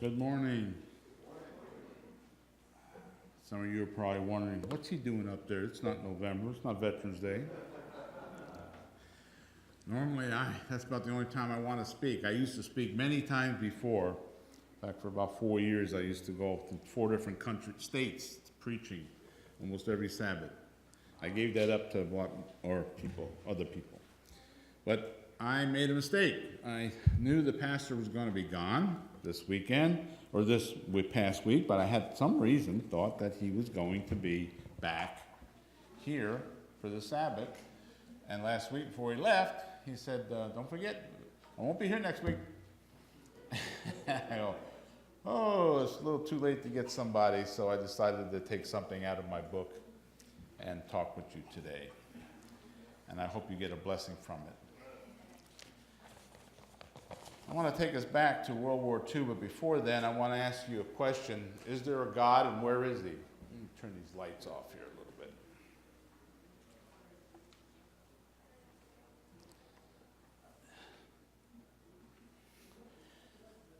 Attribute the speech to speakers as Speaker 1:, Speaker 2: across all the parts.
Speaker 1: Good morning. Some of you are probably wondering, what's he doing up there? It's not November. It's not Veterans Day. Normally, that's about the only time I want to speak. I used to speak many times before. In fact, for about 4 years, I used to go to 4 different states preaching almost every Sabbath. I gave that up to other people. But I made a mistake. I knew the pastor was going to be gone this weekend, or this past week, but I had some reason thought that he was going to be back here for the Sabbath. And last week before he left, he said, don't forget, I won't be here next week. I go, oh, it's a little too late to get somebody, so I decided to take something out of my book and talk with you today. And I hope you get a blessing from it. I want to take us back to World War II, but before then, I want to ask you a question. Is there a God, and where is he? Let me turn these lights off here a little bit.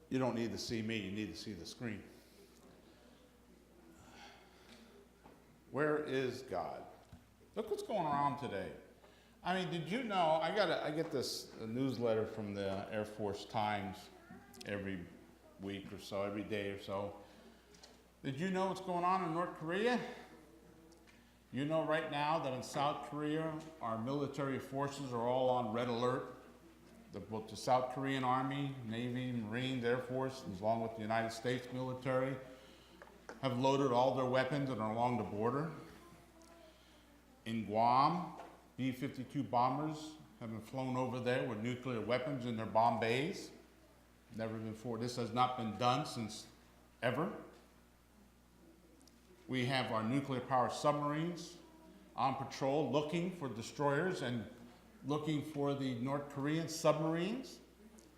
Speaker 1: You don't need to see me, you need to see the screen. Where is God? Look what's going around today. I mean, did you know, I get this newsletter from the Air Force Times every week or so, every day or so. Did you know what's going on in North Korea? You know right now that in South Korea, our military forces are all on red alert. Both the South Korean Army, Navy, Marines, Air Force, along with the United States military, have loaded all their weapons and are along the border. In Guam, B-52 bombers have been flown over there with nuclear weapons in their bomb bays. Never before. This has not been done since ever. We have our nuclear powered submarines on patrol looking for destroyers and looking for the North Korean submarines.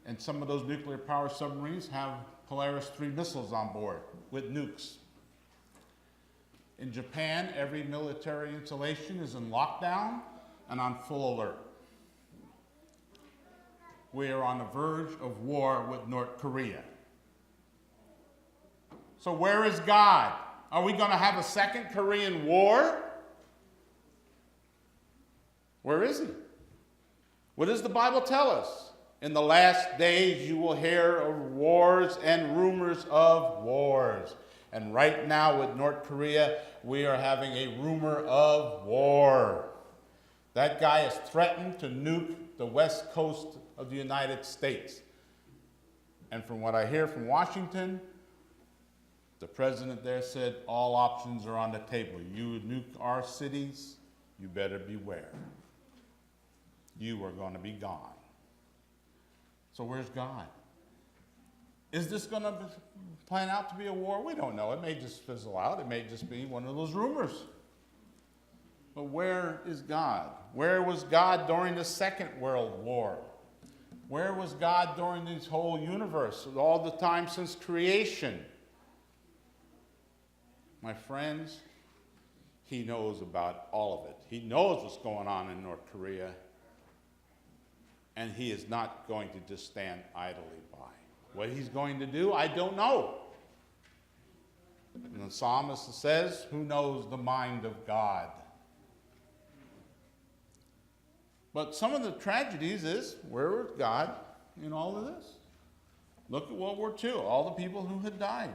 Speaker 1: And some of those nuclear powered submarines have Polaris 3 missiles on board with nukes. In Japan, every military installation is in lockdown and on full alert. We are on the verge of war with North Korea. So where is God? Are we going to have a second Korean war? Where is he? What does the Bible tell us? In the last days you will hear of wars and rumors of wars. And right now with North Korea, we are having a rumor of war. That guy has threatened to nuke the west coast of the United States. And from what I hear from Washington, the president there said all options are on the table. You nuke our cities, you better beware. You are going to be gone. So where's God? Is this going to plan out to be a war? We don't know. It may just fizzle out. It may just be one of those rumors. But where is God? Where was God during the Second World War? Where was God during this whole universe, all the time since creation? My friends, he knows about all of it. He knows what's going on in North Korea, and he is not going to just stand idly by. What he's going to do, I don't know. And the psalmist says, who knows the mind of God? But some of the tragedies is, where was God in all of this? Look at World War II, all the people who had died.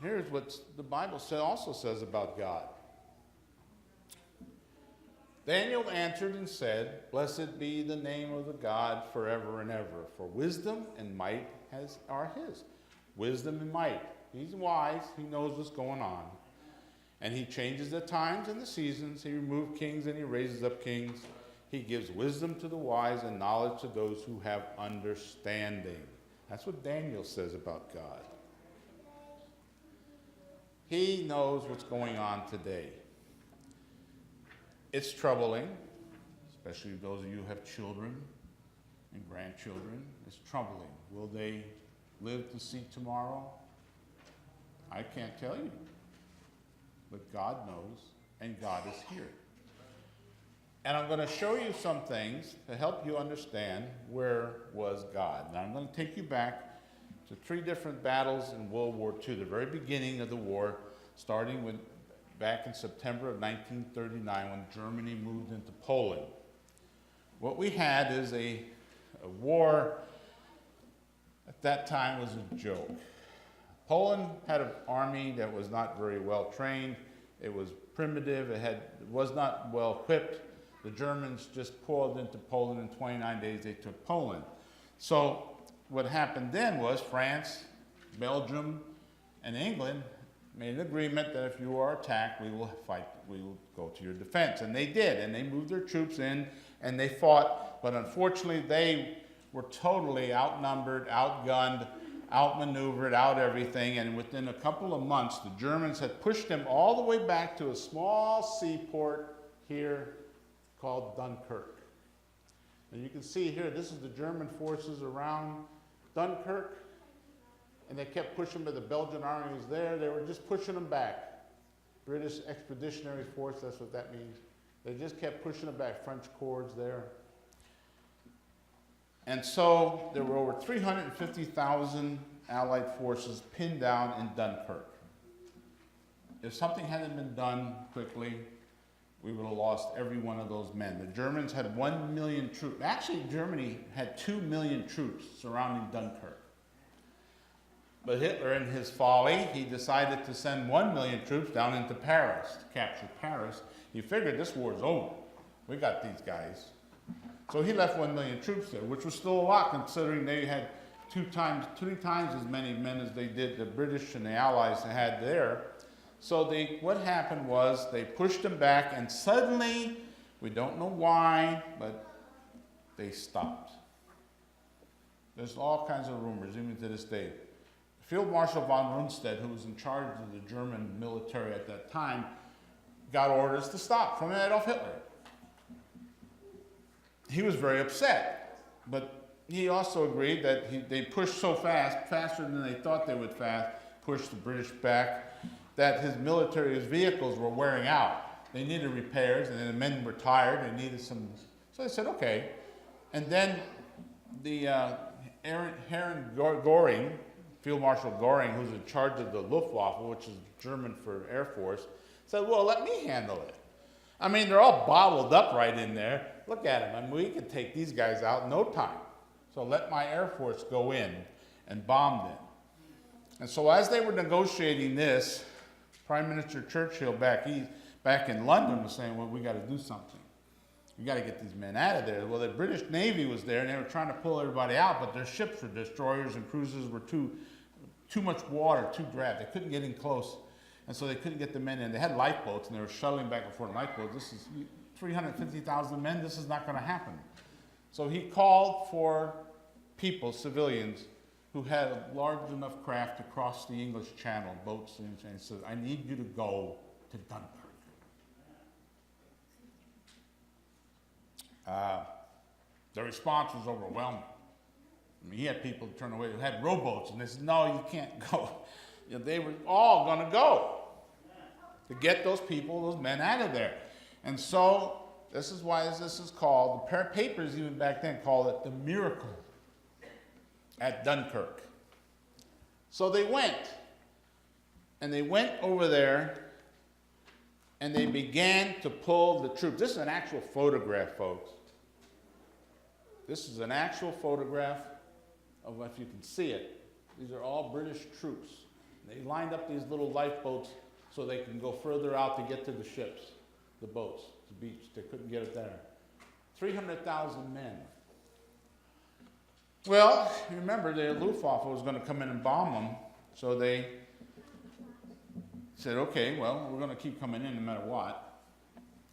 Speaker 1: Here's what the Bible also says about God. Daniel answered and said, blessed be the name of the God forever and ever, for wisdom and might are his. Wisdom and might. He's wise, he knows what's going on. And he changes the times and the seasons. He removes kings and he raises up kings. He gives wisdom to the wise and knowledge to those who have understanding. That's what Daniel says about God. He knows what's going on today. It's troubling, especially those of you who have children and grandchildren. It's troubling. Will they live to see tomorrow? I can't tell you. But God knows, and God is here. And I'm going to show you some things to help you understand where was God. Now I'm going to take you back to 3 different battles in World War II, the very beginning of the war, starting back in September of 1939 when Germany moved into Poland. What we had is a war at that time was a joke. Poland had an army that was not very well trained. It was primitive. It was not well equipped. The Germans just poured into Poland. In 29 days, they took Poland. So what happened then was France, Belgium, and England made an agreement that if you are attacked, we will fight, we will go to your defense. And they did, and they moved their troops in, and they fought. But unfortunately, they were totally outnumbered, outgunned, outmaneuvered, out everything. And within a couple of months, the Germans had pushed them all the way back to a small seaport here called Dunkirk. And you can see here, this is the German forces around Dunkirk. And they kept pushing, but the Belgian army was there. They were just pushing them back. British Expeditionary Force, that's what that means. They just kept pushing them back. French corps there. And so there were over 350,000 Allied forces pinned down in Dunkirk. If something hadn't been done quickly, we would have lost every one of those men. The Germans had 1 million troops. Actually, Germany had 2 million troops surrounding Dunkirk. But Hitler, in his folly, he decided to send 1 million troops down into Paris to capture Paris. He figured this war is over. We got these guys. So he left 1 million troops there, which was still a lot considering they had 3 times as many men as they did the British and the Allies had there. So what happened was they pushed them back, and suddenly, we don't know why, but they stopped. There's all kinds of rumors, even to this day. Field Marshal von Rundstedt, who was in charge of the German military at that time, got orders to stop from Adolf Hitler. He was very upset, but he also agreed that they pushed so fast, faster than they thought they would push the British back, that his vehicles were wearing out. They needed repairs, and then the men were tired, they needed some, so they said, okay. And then the Herren Göring, Field Marshal Göring, who's in charge of the Luftwaffe, which is German for Air Force, said, well, let me handle it. I mean, they're all bottled up right in there. Look at them. I mean, we could take these guys out in no time. So let my Air Force go in and bomb them. And so as they were negotiating this, Prime Minister Churchill back in London was saying, well, we got to do something. We got to get these men out of there. Well, the British Navy was there, and they were trying to pull everybody out, but their ships were destroyers and cruisers were too much water, too draft. They couldn't get in close, and so they couldn't get the men in. They had lifeboats, and they were shuttling back and forth lifeboats. This is 350,000 men. This is not going to happen. So he called for people, civilians, who had a large enough craft to cross the English Channel, boats, and said, I need you to go to Dunkirk. The response was overwhelming. I mean, he had people turn away who had rowboats, and they said, no, you can't go. You know, they were all going to go to get those people, those men out of there. And so this is why this is called, the papers even back then called it the miracle at Dunkirk. So they went, and they went over there, and they began to pull the troops. This is an actual photograph, folks. This is an actual photograph of, if you can see it, these are all British troops. They lined up these little lifeboats so they can go further out to get to the ships, the boats, the beach. They couldn't get it there. 300,000 men. Well, remember, the Luftwaffe was going to come in and bomb them, so they said, okay, well, we're going to keep coming in no matter what.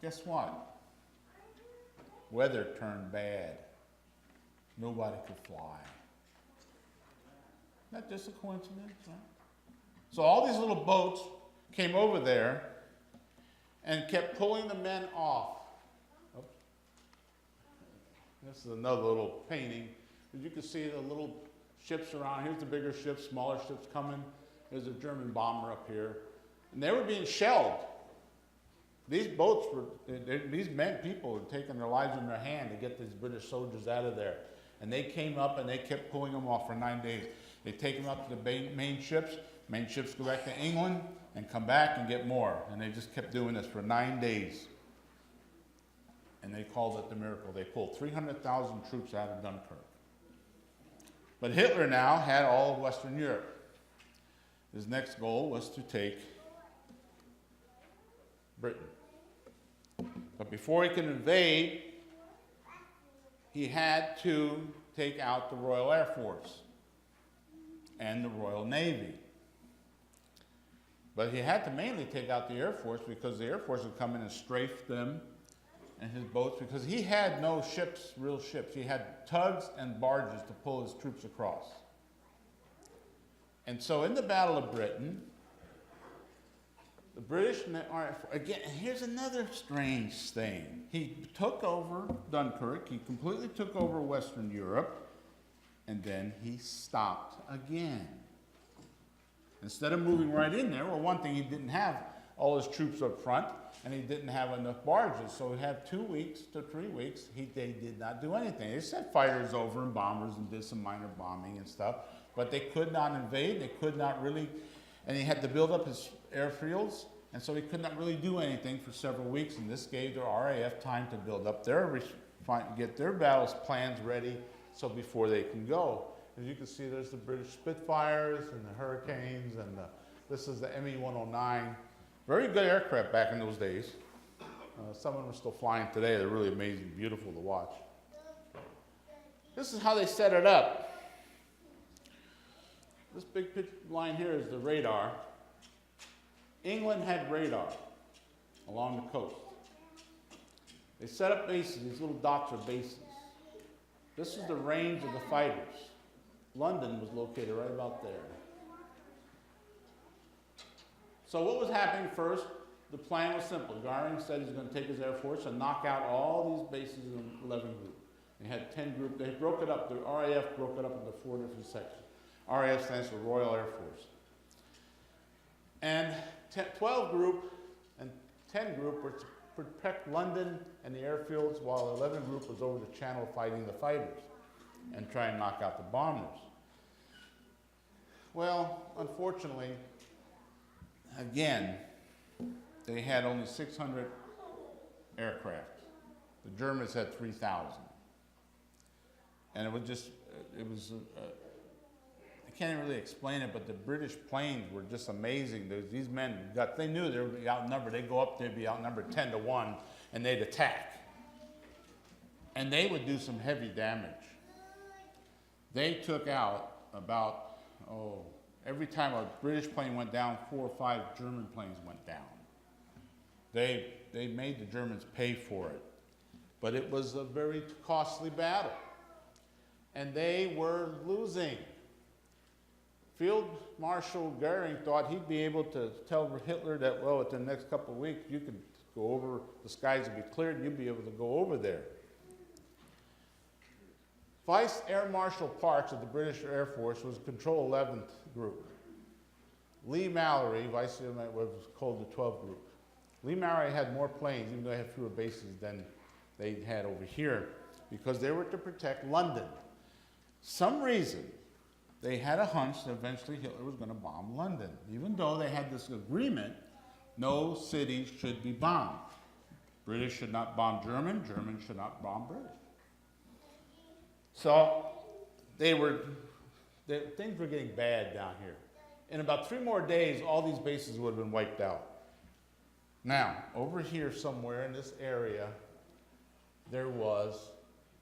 Speaker 1: Guess what? Weather turned bad. Nobody could fly. Isn't that just a coincidence, right? So all these little boats came over there and kept pulling the men off. Oops. This is another little painting. As you can see the little ships around. Here's the bigger ships, smaller ships coming. There's a German bomber up here. And they were being shelled These boats were, these people were taking their lives in their hand to get these British soldiers out of there. And they came up and they kept pulling them off for 9 days. They take them up to the main ships. Main ships go back to England and come back and get more. And they just kept doing this for 9 days. And they called it the miracle. They pulled 300,000 troops out of Dunkirk. But Hitler now had all of Western Europe. His next goal was to take Britain. But before he could invade, he had to take out the Royal Air Force and the Royal Navy. But he had to mainly take out the Air Force because the Air Force would come in and strafe them and his boats, because he had no ships, real ships. He had tugs and barges to pull his troops across. And so in the Battle of Britain, the British, again, here's another strange thing. He took over Dunkirk, he completely took over Western Europe, and then he stopped again. Instead of moving right in there, well, one thing, he didn't have all his troops up front, and he didn't have enough barges, so he had 2 weeks to 3 weeks, they did not do anything. They sent fighters over and bombers and did some minor bombing and stuff, but they could not invade, they could not really, and he had to build up his airfields, and so he could not really do anything for several weeks, and this gave the RAF time to build up get their battles plans ready, so before they can go. As you can see, there's the British Spitfires and the Hurricanes, and this is the ME-109. Very good aircraft back in those days. Some of them are still flying today. They're really amazing, beautiful to watch. This is how they set it up. This big line here is the radar. England had radar along the coast. They set up bases. These little dots are bases. This is the range of the fighters. London was located right about there. So what was happening first? The plan was simple. Goring said he's going to take his Air Force and knock out all these bases in 11 groups. They had 10 groups. They broke it up. The RAF broke it up into 4 different sections. RAF stands for Royal Air Force. And 12 group and 10 group were to protect London and the airfields, while 11 group was over the channel fighting the fighters and try and knock out the bombers. Well, unfortunately, again, they had only 600 aircraft. The Germans had 3,000. And it was I can't really explain it, but the British planes were just amazing. These men, they knew they would be outnumbered. They'd go up there, be outnumbered 10 to 1, and they'd attack. And they would do some heavy damage. They took out about, every time a British plane went down, 4 or 5 German planes went down. They made the Germans pay for it. But it was a very costly battle. And they were losing. Field Marshal Goering thought he'd be able to tell Hitler that, well, within the next couple of weeks, you could go over, the skies would be cleared, and you'd be able to go over there. Vice Air Marshal Parks of the British Air Force was Control 11th Group. Lee Mallory, Vice Air was called the 12th Group. Lee Mallory had more planes, even though they had fewer bases than they had over here, because they were to protect London. Some reason, they had a hunch that eventually Hitler was going to bomb London. Even though they had this agreement, no cities should be bombed. British should not bomb German, German should not bomb British. So things were getting bad down here. In about 3 more days, all these bases would have been wiped out. Now, over here somewhere in this area, there was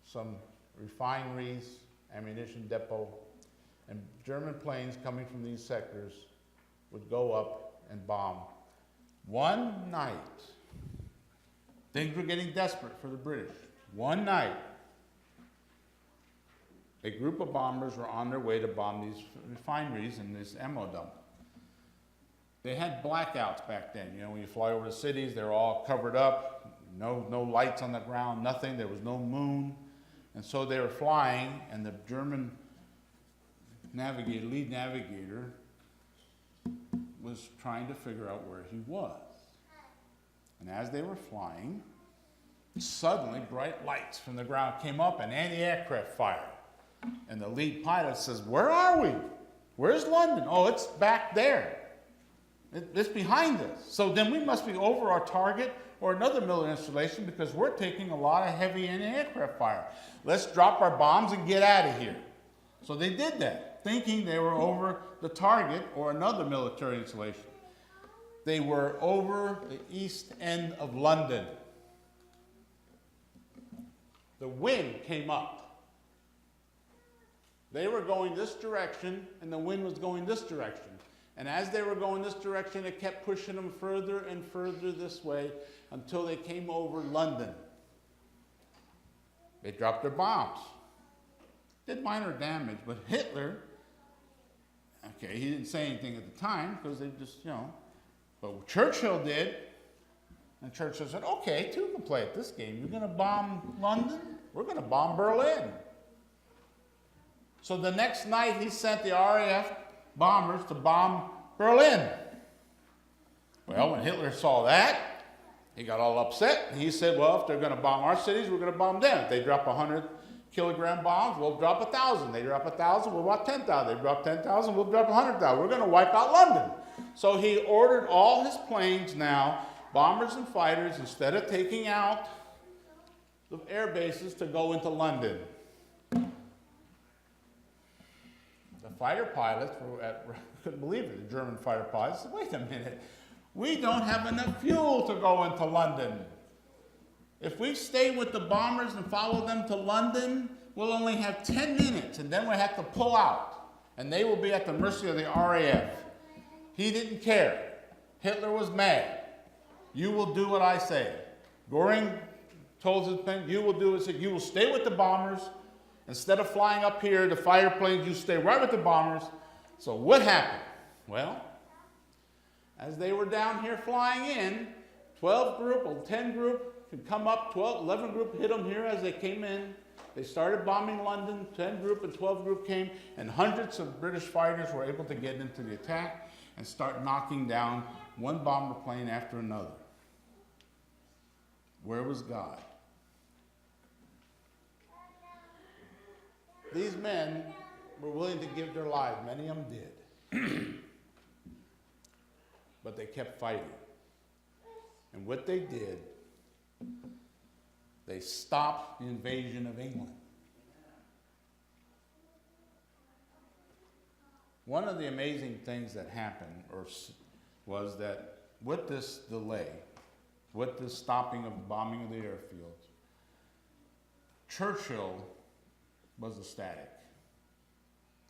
Speaker 1: some refineries, ammunition depot, and German planes coming from these sectors would go up and bomb. One night, things were getting desperate for the British. One night, a group of bombers were on their way to bomb these refineries and this ammo dump. They had blackouts back then. You know, when you fly over the cities, they're all covered up, no lights on the ground, nothing. There was no moon. And so they were flying, and the German lead navigator was trying to figure out where he was. And as they were flying, suddenly bright lights from the ground came up and anti-aircraft fire. And the lead pilot says, "Where are we? Where's London?" "Oh, it's back there. It's behind us." "So then we must be over our target or another military installation because we're taking a lot of heavy anti-aircraft fire. Let's drop our bombs and get out of here." So they did that, thinking they were over the target or another military installation. They were over the east end of London. The wind came up. They were going this direction, and the wind was going this direction. And as they were going this direction, it kept pushing them further and further this way until they came over London. They dropped their bombs. Did minor damage, but Hitler, okay, he didn't say anything at the time because they just, but Churchill did. And Churchill said, "Okay, two can play at this game. You're going to bomb London? We're going to bomb Berlin." So the next night, he sent the RAF bombers to bomb Berlin. Well, when Hitler saw that, he got all upset. And he said, "Well, if they're going to bomb our cities, we're going to bomb them. If they drop 100-kilogram bombs, we'll drop 1,000. They drop 1,000, we'll drop 10,000. They drop 10,000, we'll drop 100,000. We're going to wipe out London." So he ordered all his planes now, bombers and fighters, instead of taking out the air bases, to go into London. The fighter pilots couldn't believe it. The German fighter pilots said, "Wait a minute. We don't have enough fuel to go into London. If we stay with the bombers and follow them to London, we'll only have 10 minutes, and then we'll have to pull out, and they will be at the mercy of the RAF." He didn't care. Hitler was mad. "You will do what I say." Goring told his men, "You will do what I say. You will stay with the bombers. Instead of flying up here, the fighter planes, you stay right with the bombers." So what happened? Well, as they were down here flying in, 12 group or 10 group could come up, 11 group hit them here as they came in. They started bombing London, 10 group and 12 group came, and hundreds of British fighters were able to get into the attack and start knocking down one bomber plane after another. Where was God? These men were willing to give their lives. Many of them did. But they kept fighting. And what they did, they stopped the invasion of England. One of the amazing things that happened was that with this delay, with this stopping of the bombing of the airfields, Churchill was ecstatic.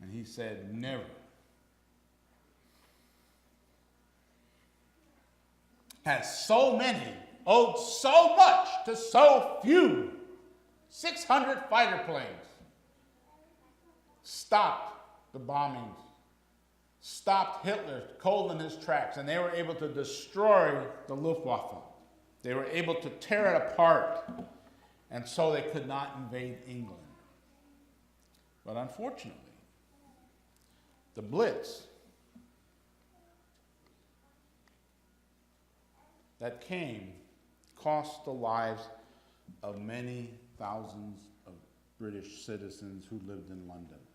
Speaker 1: And he said, "Never has so many owed so much to so few. 600 fighter planes stopped the bombings, stopped Hitler cold in his tracks, and they were able to destroy the Luftwaffe. They were able to tear it apart, and so they could not invade England. But unfortunately, the Blitz that came cost the lives of many thousands of British citizens who lived in London.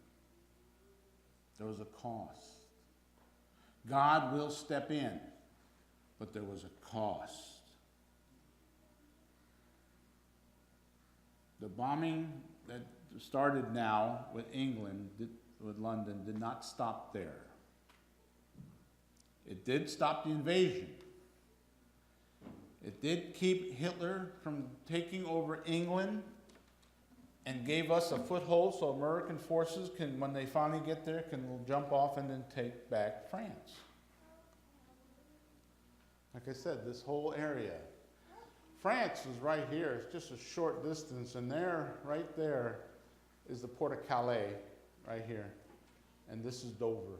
Speaker 1: There was a cost. God will step in, but there was a cost. The bombing that started now with England, with London, did not stop there. It did stop the invasion. It did keep Hitler from taking over England and gave us a foothold so American forces can, when they finally get there, can jump off and then take back France. Like I said, this whole area. France is right here. It's just a short distance, and there, right there, is the port of Calais, right here. And this is Dover.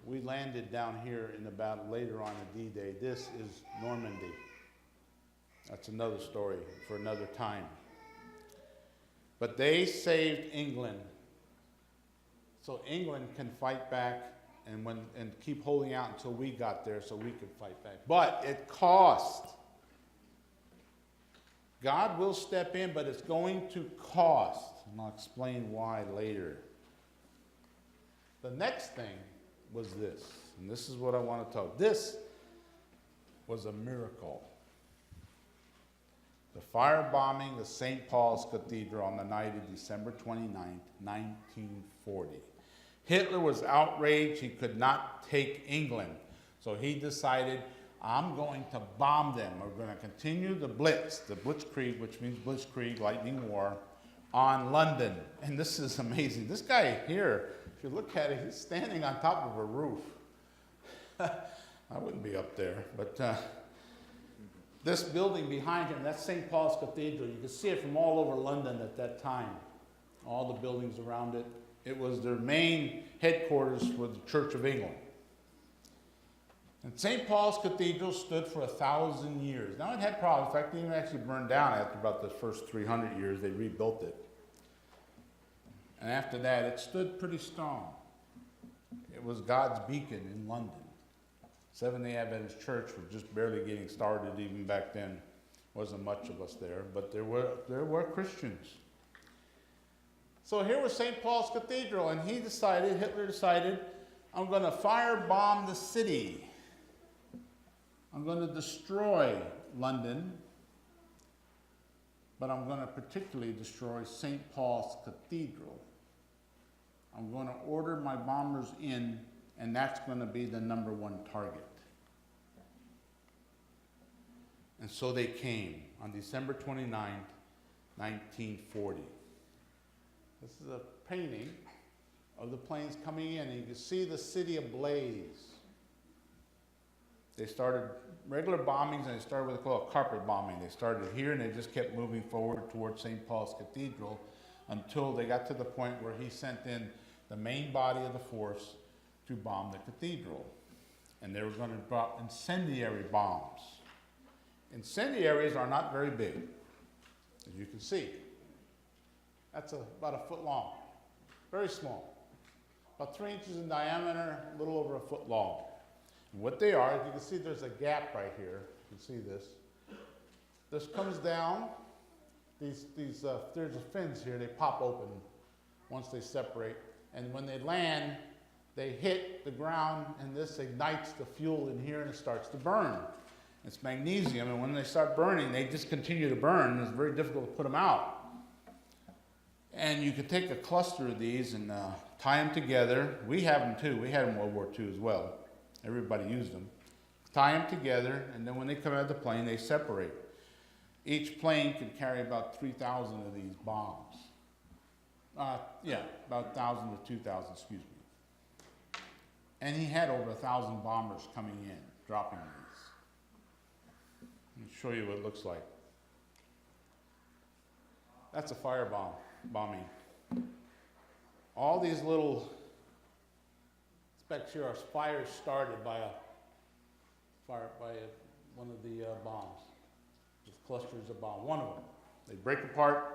Speaker 1: We landed down here in the battle later on in D-Day. This is Normandy. That's another story for another time. But they saved England, so England can fight back and keep holding out until we got there so we could fight back. But it cost. God will step in, but it's going to cost. And I'll explain why later. The next thing was this, and this is what I want to tell. This was a miracle. The firebombing of St. Paul's Cathedral on the night of December 29, 1940. Hitler was outraged. He could not take England. So he decided, I'm going to bomb them. We're going to continue the Blitz, the Blitzkrieg, which means Blitzkrieg, lightning war, on London. And this is amazing. This guy here, if you look at it, he's standing on top of a roof. I wouldn't be up there, but this building behind him, that's St. Paul's Cathedral. You can see it from all over London at that time. All the buildings around it. It was their main headquarters for the Church of England. And St. Paul's Cathedral stood for 1,000 years. Now it had problems. In fact, it even actually burned down after about the first 300 years. They rebuilt it. And after that, it stood pretty strong. It was God's beacon in London. Seventh-day Adventist Church was just barely getting started even back then. Wasn't much of us there, but there were Christians. So here was St. Paul's Cathedral, and Hitler decided, I'm going to firebomb the city. I'm going to destroy London, but I'm going to particularly destroy St. Paul's Cathedral. I'm going to order my bombers in, and that's going to be the number one target. And so they came on December 29, 1940. This is a painting of the planes coming in, and you can see the city ablaze. They started regular bombings, and they started what they call a carpet bombing. They started here, and they just kept moving forward towards St. Paul's Cathedral until they got to the point where he sent in the main body of the force to bomb the cathedral. And they were going to drop incendiary bombs. Incendiaries are not very big, as you can see. That's about a foot long, very small. About 3 inches in diameter, a little over a foot long. And what they are, as you can see, there's a gap right here. You can see this. This comes down. There's the fins here. They pop open once they separate. And when they land, they hit the ground, and this ignites the fuel in here, and it starts to burn. It's magnesium, and when they start burning, they just continue to burn, and it's very difficult to put them out. And you could take a cluster of these and tie them together. We have them too. We had them in World War II as well. Everybody used them. Tie them together, and then when they come out of the plane, they separate. Each plane could carry about 3,000 of these bombs. About 1,000 to 2,000, excuse me. And he had over 1,000 bombers coming in, dropping these. Let me show you what it looks like. That's a bombing. All these little specks here are fires started by one of the bombs. With clusters of bombs. One of them. They break apart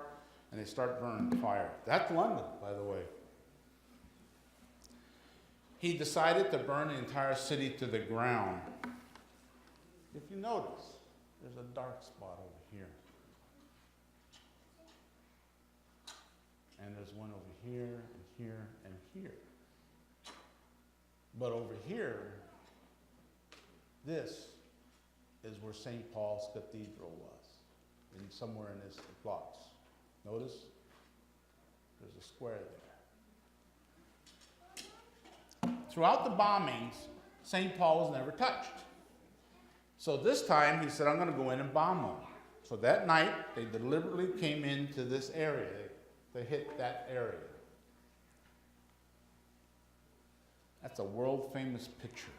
Speaker 1: and they start burning fire. That's London, by the way. He decided to burn the entire city to the ground. If you notice, there's a dark spot over here. And there's one over here, and here, and here. But over here, this is where St. Paul's Cathedral was, and somewhere in this box. Notice, there's a square there. Throughout the bombings, St. Paul was never touched. So this time, he said, I'm going to go in and bomb them. So that night, they deliberately came into this area. They hit that area. That's a world-famous picture.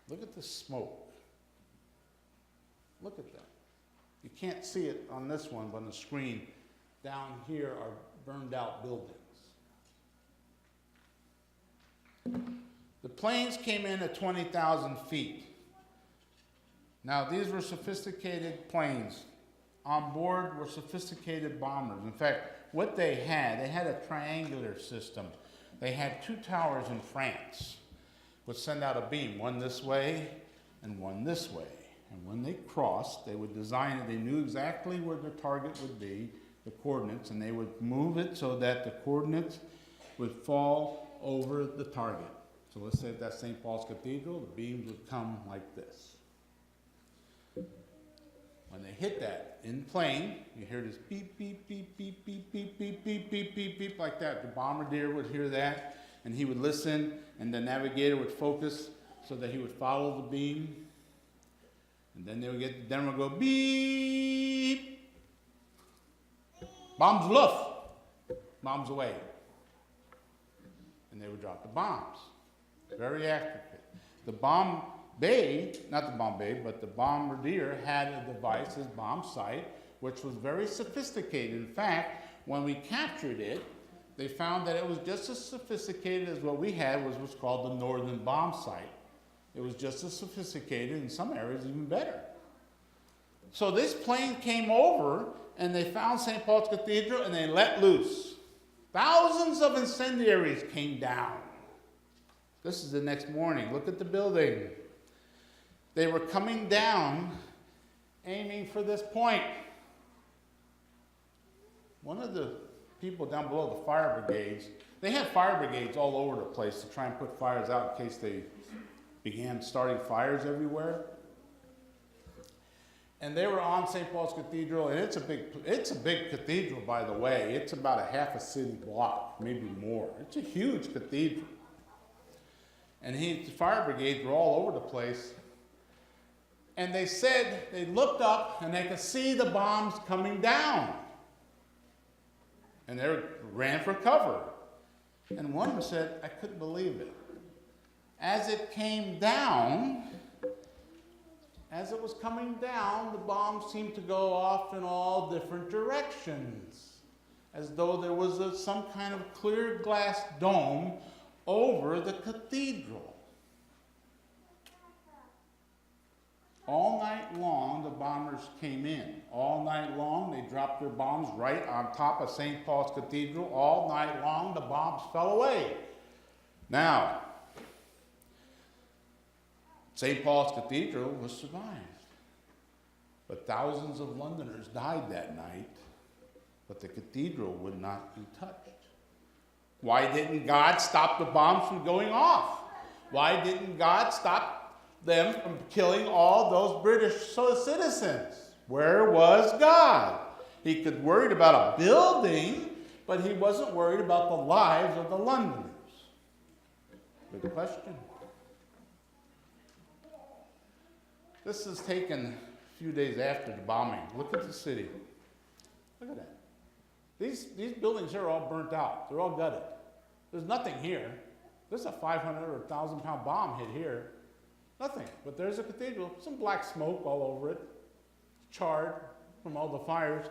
Speaker 1: Look at the smoke. Look at that. You can't see it on this one, but on the screen, down here are burned-out buildings. The planes came in at 20,000 feet. Now, these were sophisticated planes. On board were sophisticated bombers. In fact, what they had a triangular system. They had 2 towers in France, would send out a beam, one this way and one this way. And when they crossed, they would design it. They knew exactly where the target would be, the coordinates, and they would move it so that the coordinates would fall over the target. So let's say if that's St. Paul's Cathedral, the beams would come like this. When they hit that in plane, you hear this beep, beep, beep, beep, beep, beep, beep, beep, beep, beep, beep, like that. The bombardier would hear that, and he would listen, and the navigator would focus so that he would follow the beam. And then they would get, then it would go beep. Bombs Luft. Bombs away. And they would drop the bombs. Very accurate. The bomb bay, not the bomb bay, but the bombardier had a device, his bomb sight, which was very sophisticated. In fact, when we captured it, they found that it was just as sophisticated as what we had, was what's called the Northern Bomb Sight. It was just as sophisticated, in some areas even better. So this plane came over, and they found St. Paul's Cathedral, and they let loose. Thousands of incendiaries came down. This is the next morning. Look at the building. They were coming down, aiming for this point. One of the people down below, the fire brigades, they had fire brigades all over the place to try and put fires out in case they began starting fires everywhere. And they were on St. Paul's Cathedral, and it's a big cathedral, by the way. It's about a half a city block, maybe more. It's a huge cathedral. And the fire brigades were all over the place. And they said, they looked up and they could see the bombs coming down. And they ran for cover. And one of them said, I couldn't believe it. As it came down, as it was coming down, the bombs seemed to go off in all different directions, as though there was some kind of clear glass dome over the cathedral. All night long, the bombers came in. All night long, they dropped their bombs right on top of St. Paul's Cathedral. All night long, the bombs fell away. Now, St. Paul's Cathedral was survived. But thousands of Londoners died that night, but the cathedral would not be touched. Why didn't God stop the bombs from going off? Why didn't God stop them from killing all those British citizens? Where was God? He could worried about a building, but he wasn't worried about the lives of the Londoners. Good question. This is taken a few days after the bombing. Look at the city. Look at that. These buildings here are all burnt out. They're all gutted. There's nothing here. There's a 500 or 1,000-pound bomb hit here. Nothing. But there's a cathedral. Some black smoke all over it. Charred from all the fires.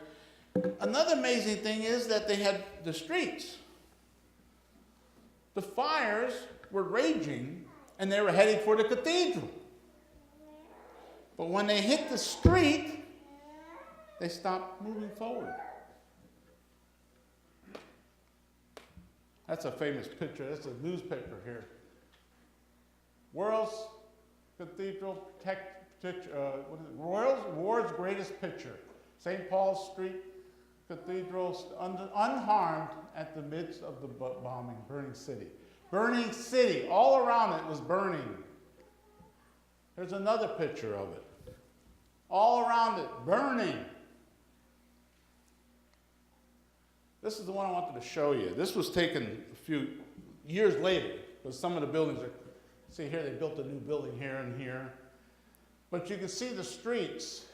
Speaker 1: Another amazing thing is that they had the streets. The fires were raging, and they were heading for the cathedral. But when they hit the street, they stopped moving forward. That's a famous picture. That's a newspaper here. World's Cathedral War's greatest picture. St. Paul's Street Cathedral unharmed at the midst of the bombing, burning city. Burning city. All around it was burning. There's another picture of it. All around it, burning. This is the one I wanted to show you. This was taken a few years later, because some of the buildings are, see here, they built a new building here and here. But you can see the streets,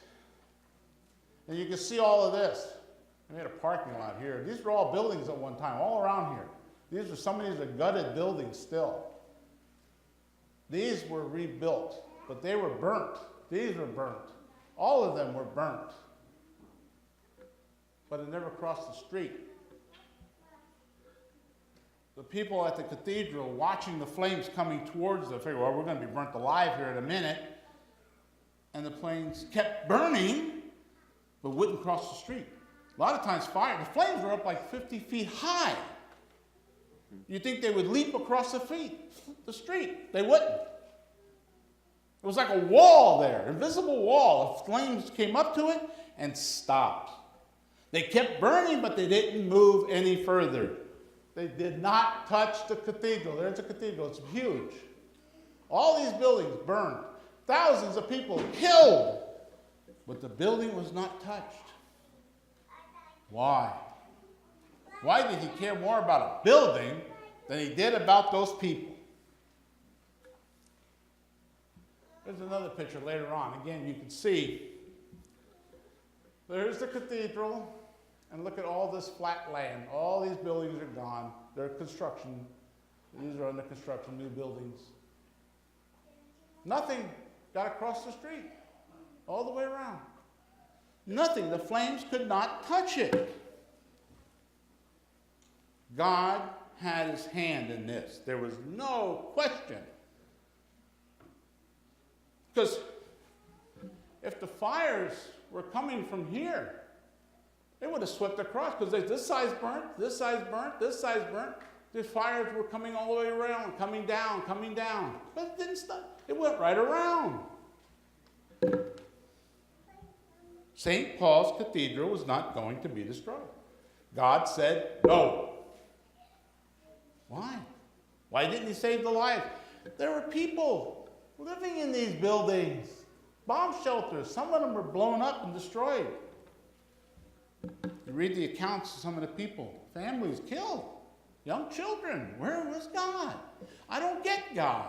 Speaker 1: and you can see all of this. They made a parking lot here. These were all buildings at one time, all around here. Some of these are gutted buildings still. These were rebuilt, but they were burnt. These were burnt. All of them were burnt. But it never crossed the street. The people at the cathedral watching the flames coming towards them figured, well, we're going to be burnt alive here in a minute. And the flames kept burning, but wouldn't cross the street. A lot of times the flames were up like 50 feet high. You think they would leap across the street? They wouldn't. It was like a wall there, invisible wall. The flames came up to it and stopped. They kept burning, but they didn't move any further. They did not touch the cathedral. There's a cathedral. It's huge. All these buildings burned. Thousands of people killed. But the building was not touched. Why? Why did he care more about a building than he did about those people? There's another picture later on. Again, you can see there's the cathedral, and look at all this flat land. All these buildings are gone. They're construction. These are under construction, new buildings. Nothing got across the street, all the way around. Nothing. The flames could not touch it. God had his hand in this. There was no question. Because if the fires were coming from here, they would have swept across, because this side's burnt, this side's burnt, this side's burnt. The fires were coming all the way around, coming down, coming down. But it didn't stop. It went right around. St. Paul's Cathedral was not going to be destroyed. God said no. Why? Why didn't he save the lives? There were people living in these buildings, bomb shelters. Some of them were blown up and destroyed. You read the accounts of some of the people, families killed, young children. Where was God? I don't get God.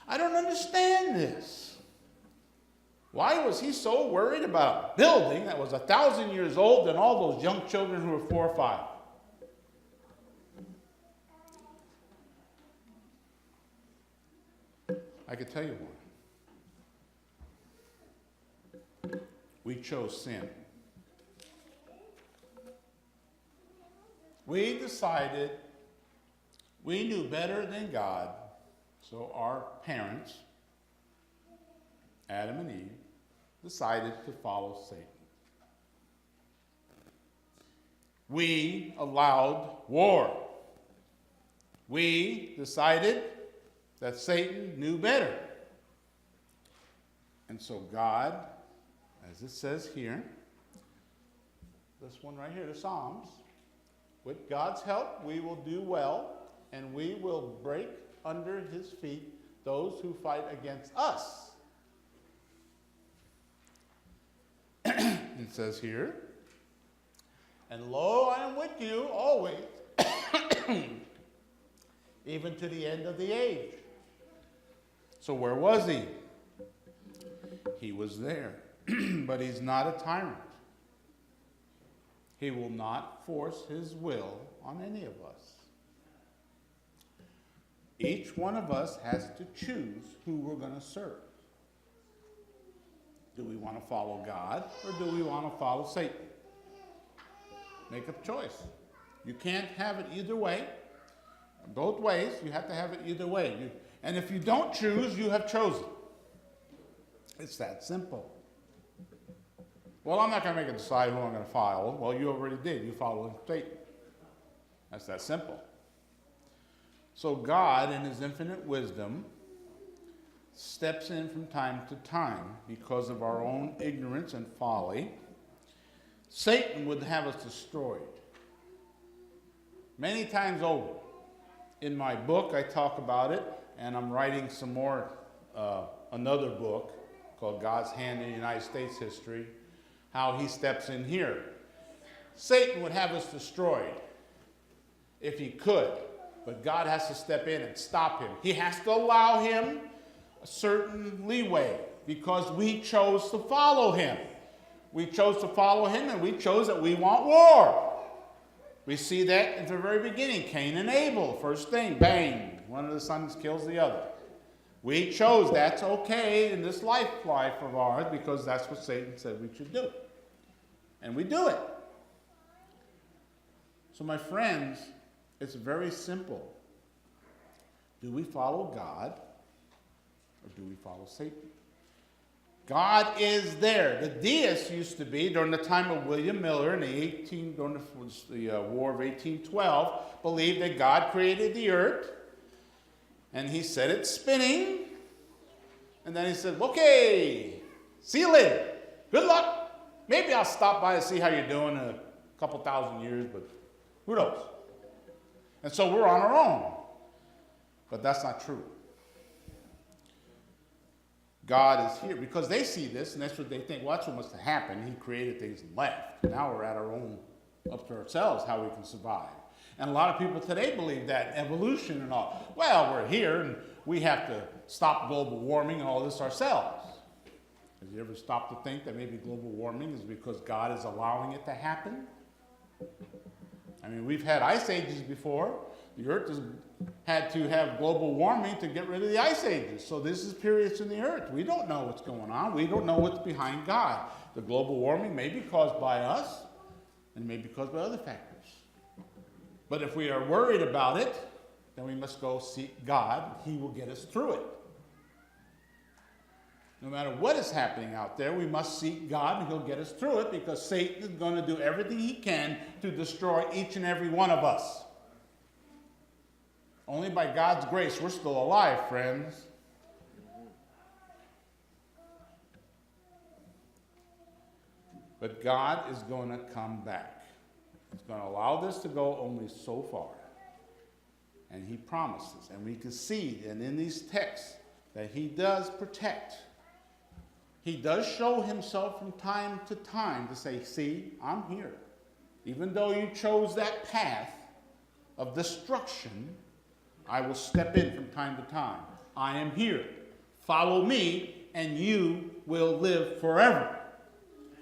Speaker 1: I don't understand this. Why was he so worried about a building that was 1,000 years old and all those young children who were 4 or 5? I could tell you one. We chose sin. We decided we knew better than God, so our parents, Adam and Eve, decided to follow Satan. We allowed war. We decided that Satan knew better. And so God, as it says here, this one right here, the Psalms, with God's help, we will do well, and we will break under his feet those who fight against us. It says here, and lo, I am with you always, even to the end of the age. So where was he? He was there, but he's not a tyrant. He will not force his will on any of us. Each one of us has to choose who we're going to serve. Do we want to follow God, or do we want to follow Satan? Make a choice. You can't have it either way. Both ways, you have to have it either way. And if you don't choose, you have chosen. It's that simple. Well, I'm not going to make a decide who I'm going to follow. Well, you already did. You followed Satan. That's that simple. So God, in his infinite wisdom, steps in from time to time because of our own ignorance and folly. Satan would have us destroyed many times over. In my book, I talk about it, and I'm writing some more, another book called God's Hand in United States History, how he steps in here. Satan would have us destroyed if he could, but God has to step in and stop him. He has to allow him a certain leeway because we chose to follow him. We chose to follow him, and we chose that we want war. We see that in the very beginning. Cain and Abel, first thing, bang, one of the sons kills the other. We chose that's okay in this life of ours because that's what Satan said we should do. And we do it. So my friends, it's very simple. Do we follow God or do we follow Satan? God is there. The deists used to be, during the time of William Miller in during the War of 1812, believed that God created the earth, and he set it spinning, and then he said, okay, see you later. Good luck. Maybe I'll stop by to see how you're doing in a couple thousand years, but who knows? And so we're on our own. But that's not true. God is here because they see this, and that's what they think. Well, that's what must have happened. He created things and left. Now we're at our own, up to ourselves, how we can survive. And a lot of people today believe that, evolution and all. Well, we're here, and we have to stop global warming and all this ourselves. Have you ever stopped to think that maybe global warming is because God is allowing it to happen? I mean, we've had ice ages before. The earth has had to have global warming to get rid of the ice ages. So this is periods in the earth. We don't know what's going on. We don't know what's behind God. The global warming may be caused by us, and may be caused by other factors. But if we are worried about it, then we must go seek God. He will get us through it. No matter what is happening out there, we must seek God, and he'll get us through it, because Satan is going to do everything he can to destroy each and every one of us. Only by God's grace we're still alive, friends. But God is going to come back. He's going to allow this to go only so far. And he promises. And we can see, and in these texts, that he does protect. He does show himself from time to time to say, see, I'm here. Even though you chose that path of destruction, I will step in from time to time. I am here. Follow me, and you will live forever.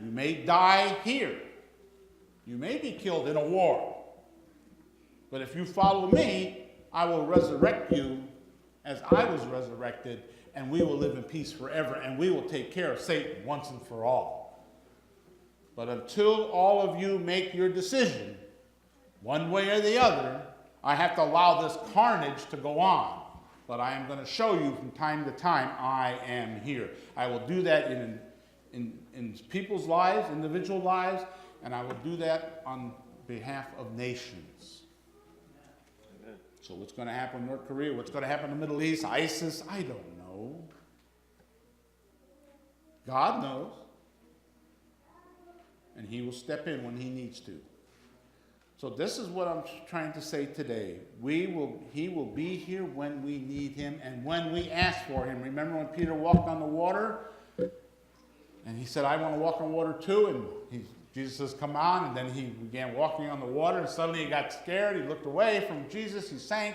Speaker 1: You may die here. You may be killed in a war. But if you follow me, I will resurrect you as I was resurrected, and we will live in peace forever, and we will take care of Satan once and for all. But until all of you make your decision, one way or the other, I have to allow this carnage to go on. But I am going to show you from time to time, I am here. I will do that in people's lives, individual lives, and I will do that on behalf of nations. Amen. So what's going to happen in North Korea? What's going to happen in the Middle East? ISIS? I don't know. God knows. And he will step in when he needs to. So this is what I'm trying to say today. He will be here when we need him and when we ask for him. Remember when Peter walked on the water? And he said, I want to walk on water too. And Jesus says, come on. And then he began walking on the water. And suddenly he got scared. He looked away from Jesus. He sank.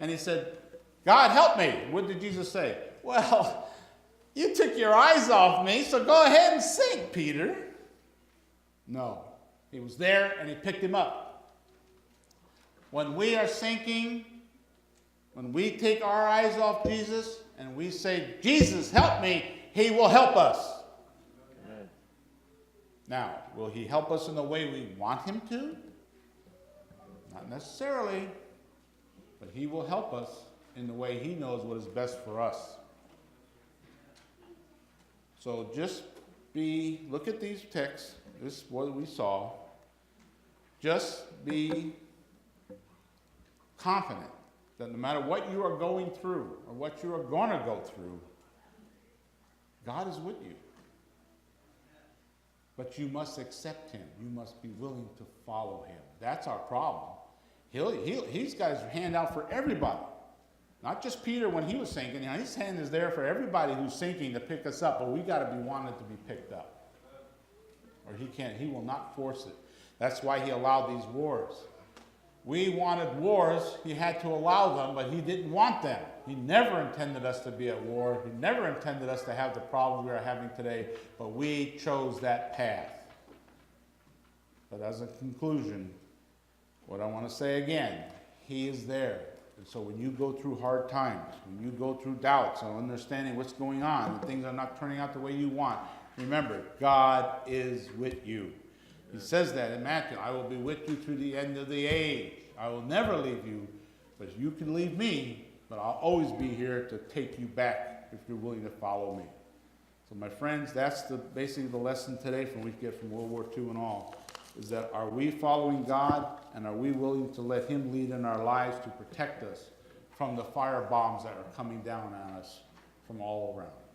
Speaker 1: And he said, God, help me. What did Jesus say? Well, you took your eyes off me, so go ahead and sink, Peter. No. He was there and he picked him up. When we are sinking, when we take our eyes off Jesus and we say, Jesus, help me, he will help us. Amen. Now, will he help us in the way we want him to? Not necessarily, but he will help us in the way he knows what is best for us. So just look at these texts, this is what we saw. Just be confident that no matter what you are going through or what you are going to go through, God is with you. But you must accept him. You must be willing to follow him. That's our problem. He's got his hand out for everybody. Not just Peter when he was sinking. You know, his hand is there for everybody who's sinking to pick us up, but we got to be wanted to be picked up. Or he will not force it. That's why he allowed these wars. We wanted wars, he had to allow them, but he didn't want them. He never intended us to be at war. He never intended us to have the problems we are having today, but we chose that path. But as a conclusion, what I want to say again, he is there. And so when you go through hard times, when you go through doubts and understanding what's going on, and things are not turning out the way you want, remember, God is with you. He says that in Matthew, I will be with you through the end of the age. I will never leave you, but you can leave me, but I'll always be here to take you back if you're willing to follow me. So my friends, that's basically the lesson today from we get from World War II and all, is that are we following God, and are we willing to let him lead in our lives to protect us from the fire bombs that are coming down on us from all around?